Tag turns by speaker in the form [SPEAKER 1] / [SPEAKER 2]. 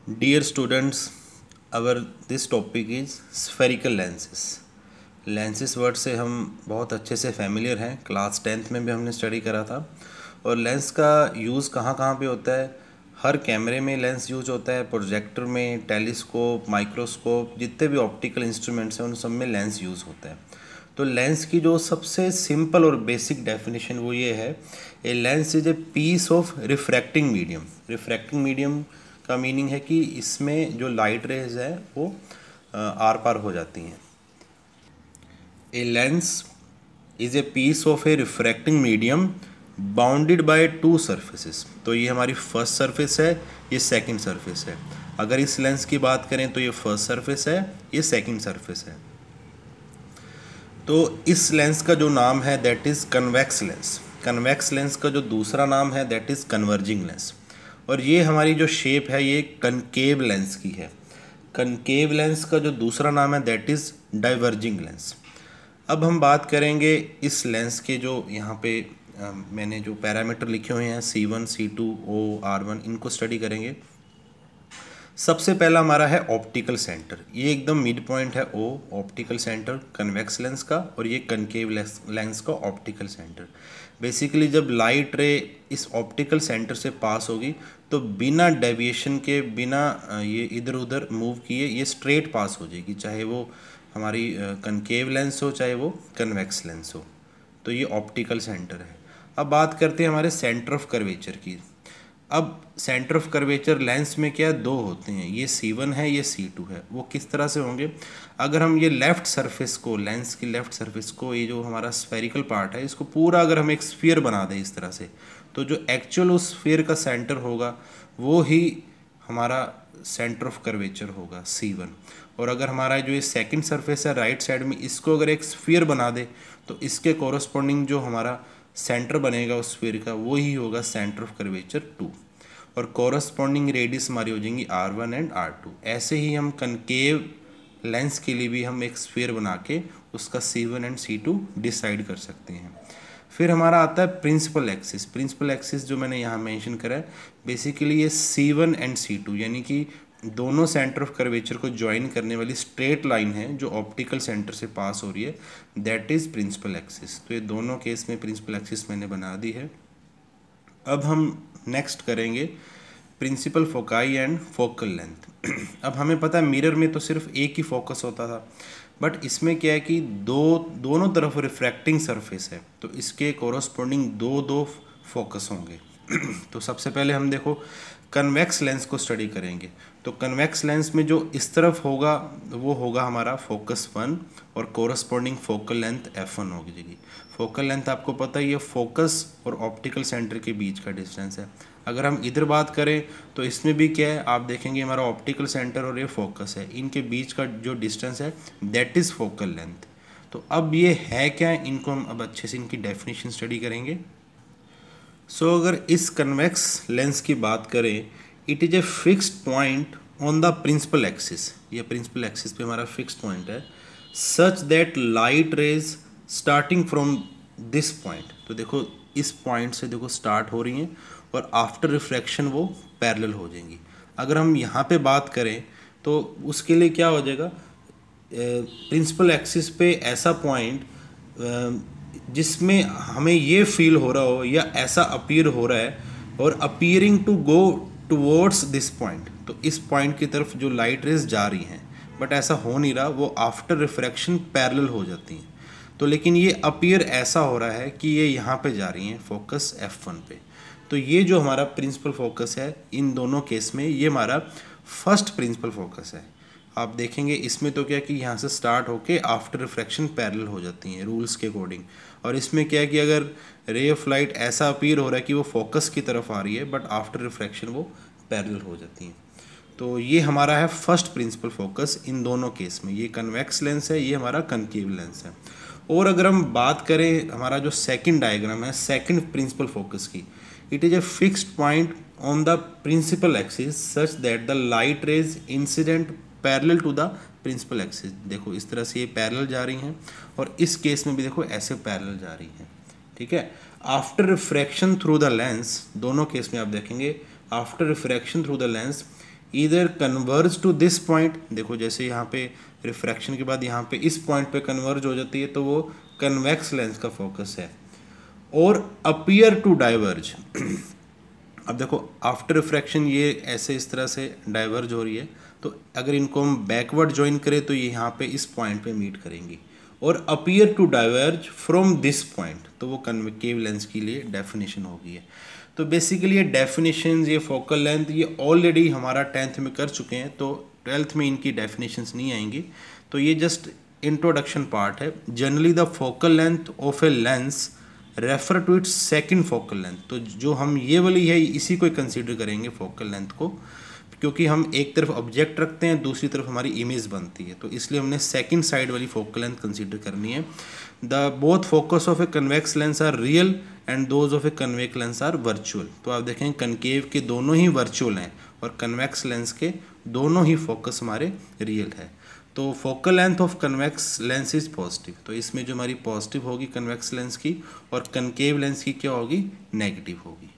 [SPEAKER 1] Dear students, this topic is spherical lenses. Lenses word से हम बहुत अच्छे से फैमिलियर हैं, क्लास 10th में भी हमने स्टडी करा था। और लेंस का यूज़ कहाँ कहाँ पे होता है? हर कैमरे में लेंस यूज होता है, प्रोजेक्टर में, टेलीस्कोप, माइक्रोस्कोप, जितने भी ऑप्टिकल इंस्ट्रूमेंट्स हैं उन सब में लेंस यूज़ होता है। तो लेंस की जो सबसे सिंपल और बेसिक डेफिनेशन वो ये है, a lens is a piece of refracting medium. Refracting medium का मीनिंग है कि इसमें जो लाइट रेज है वो आर पार हो जाती हैं। A lens is a piece of a refracting medium bounded by two surfaces. तो ये हमारी फर्स्ट सरफेस है, ये सेकंड सरफेस है। अगर इस लेंस की बात करें तो ये फर्स्ट सरफेस है, ये सेकंड सरफेस है। तो इस लेंस का जो नाम है that is convex lens. Convex lens का जो दूसरा नाम है दैट इज़ कन्वर्जिंग लेंस। और ये हमारी जो शेप है ये कनकेव लेंस की है। कनकेव लेंस का जो दूसरा नाम है दैट इज़ डाइवर्जिंग लेंस। अब हम बात करेंगे इस लेंस के जो यहाँ पे मैंने जो पैरामीटर लिखे हुए हैं C1, C2, O, R1, इनको स्टडी करेंगे। सबसे पहला हमारा है ऑप्टिकल सेंटर। ये एकदम मिड पॉइंट है O, optical centre convex lens का, और ये कनकेव लेंस का ऑप्टिकल सेंटर। बेसिकली जब लाइट रे इस ऑप्टिकल सेंटर से पास होगी तो बिना डेविएशन के, बिना ये इधर उधर मूव किए, ये स्ट्रेट पास हो जाएगी, चाहे वो हमारी कनकेव लेंस हो चाहे वो कन्वेक्स लेंस हो। तो ये ऑप्टिकल सेंटर है। अब बात करते हैं हमारे सेंटर ऑफ कर्वेचर की। अब सेंटर ऑफ कर्वेचर लेंस में क्या दो होते हैं, ये C1 है, ये C2 है। वो किस तरह से होंगे? अगर हम ये लेफ़्ट सरफेस को, लेंस की लेफ़्ट सरफेस को, ये जो हमारा स्फेरिकल पार्ट है, इसको पूरा अगर हम एक स्फीयर बना दें इस तरह से, तो जो एक्चुअल उस स्फीयर का सेंटर होगा वो ही हमारा सेंटर ऑफ कर्वेचर होगा C1। और अगर हमारा जो ये सेकंड सरफेस है राइट साइड में, इसको अगर एक स्फीयर बना दे तो इसके कोरस्पॉन्डिंग जो हमारा सेंटर बनेगा उस स्फीयर का वो ही होगा सेंटर ऑफ कर्वेचर 2। और कोरस्पॉन्डिंग रेडियस हमारी हो जाएंगी R1 एंड R2। ऐसे ही हम कनकेव लेंस के लिए भी हम एक स्फीयर बना के उसका C1 एंड C2 डिसाइड कर सकते हैं। फिर हमारा आता है प्रिंसिपल एक्सिस। प्रिंसिपल एक्सिस जो मैंने यहाँ मेंशन करा है, बेसिकली ये C1 एंड C2 यानी कि दोनों सेंटर ऑफ कर्वेचर को ज्वाइन करने वाली स्ट्रेट लाइन है जो ऑप्टिकल सेंटर से पास हो रही है, दैट इज़ प्रिंसिपल एक्सिस। तो ये दोनों केस में प्रिंसिपल एक्सिस मैंने बना दी है। अब हम नेक्स्ट करेंगे principal foci and focal length. अब हमें पता है मिरर में तो सिर्फ एक ही फोकस होता था, बट इसमें क्या है कि दोनों तरफ रिफ्रैक्टिंग सरफेस है, तो इसके कोरस्पॉन्डिंग दो फोकस होंगे। तो सबसे पहले हम देखो कन्वेक्स लेंस को स्टडी करेंगे। तो कन्वेक्स लेंस में जो इस तरफ होगा वो होगा हमारा फोकस 1 और कोरस्पॉन्डिंग फोकल लेंथ F1 होगी। फोकल लेंथ आपको पता ही है, फोकस और ऑप्टिकल सेंटर के बीच का डिस्टेंस है। अगर हम इधर बात करें तो इसमें भी क्या है, आप देखेंगे हमारा ऑप्टिकल सेंटर और ये फोकस है, इनके बीच का जो डिस्टेंस है दैट इज़ फोकल लेंथ। तो अब ये है क्या, इनको हम अब अच्छे से इनकी डेफिनेशन स्टडी करेंगे। सो अगर इस कन्वेक्स लेंस की बात करें, it is a fixed point on the principal axis. ये प्रिंसिपल एक्सिस पे हमारा फिक्स्ड पॉइंट है, such that light rays starting from this point. तो देखो इस पॉइंट से देखो स्टार्ट हो रही हैं और आफ्टर रिफ्रैक्शन वो पैरेलल हो जाएंगी। अगर हम यहाँ पे बात करें तो उसके लिए क्या हो जाएगा, प्रिंसिपल एक्सिस पे ऐसा पॉइंट जिसमें हमें ये फील हो रहा हो या ऐसा अपीयर हो रहा है और appearing to go towards this point, तो इस पॉइंट की तरफ जो लाइट रेज जा रही हैं, बट ऐसा हो नहीं रहा, वो आफ्टर रिफ्रैक्शन पैरेलल हो जाती हैं। तो लेकिन ये अपीयर ऐसा हो रहा है कि ये यहाँ पे जा रही हैं फोकस F1 पे। तो ये जो हमारा प्रिंसिपल फोकस है इन दोनों केस में ये हमारा फर्स्ट प्रिंसिपल फोकस है। आप देखेंगे इसमें तो क्या कि यहाँ से स्टार्ट होके आफ्टर रिफ्रैक्शन पैरेलल हो जाती हैं रूल्स के अकॉर्डिंग। और इसमें क्या है कि अगर रे ऑफ लाइट ऐसा अपीयर हो रहा है कि वो फोकस की तरफ आ रही है बट आफ्टर रिफ्रैक्शन वो पैरेलल हो जाती हैं। तो ये हमारा है फर्स्ट प्रिंसिपल फोकस इन दोनों केस में। ये कन्वेक्स लेंस है, ये हमारा कनकेव लेंस है। और अगर हम बात करें हमारा जो सेकंड डायग्राम है सेकंड प्रिंसिपल फोकस की, it is a fixed point on the principal axis such that the light rays incident parallel to the principal axis. देखो इस तरह से ये पैरेलल जा रही हैं और इस केस में भी देखो ऐसे पैरेलल जा रही हैं, ठीक है। After refraction through the lens, दोनों केस में आप देखेंगे after refraction through the lens either converge to this point, देखो जैसे यहाँ पे रिफ्रैक्शन के बाद यहाँ पे इस पॉइंट पे कन्वर्ज हो जाती है तो वो कन्वेक्स लेंस का फोकस है, और अपीयर टू डाइवर्ज। अब देखो आफ्टर रिफ्रैक्शन ये ऐसे इस तरह से डाइवर्ज हो रही है, तो अगर इनको हम बैकवर्ड ज्वाइन करें तो ये यहाँ पे इस पॉइंट पे मीट करेंगी, और appear to diverge from this point, तो वो कन्वेक्टिव लेंस के लिए डेफिनेशन होगी है। तो बेसिकली ये डेफिनेशंस, ये फोकल लेंथ, ये ऑलरेडी हमारा 10th में कर चुके हैं, तो 12th में इनकी डेफिनेशंस नहीं आएंगी, तो ये जस्ट इंट्रोडक्शन पार्ट है। Generally the focal length of a lens refer to its second focal length, तो जो हम ये वाली है इसी को कंसीडर करेंगे फोकल लेंथ को, क्योंकि हम एक तरफ ऑब्जेक्ट रखते हैं, दूसरी तरफ हमारी इमेज बनती है, तो इसलिए हमने सेकंड साइड वाली फोकल लेंथ कंसीडर करनी है। The both focus of a convex lens are real and those of a convex lens are virtual. तो आप देखें कनकेव के दोनों ही वर्चुअल हैं और कन्वेक्स लेंस के दोनों ही फोकस हमारे रियल है। तो focal length of convex lens is positive, तो इसमें जो हमारी पॉजिटिव होगी कन्वेक्स लेंस की, और कनकेव लेंस की क्या होगी, नेगेटिव होगी।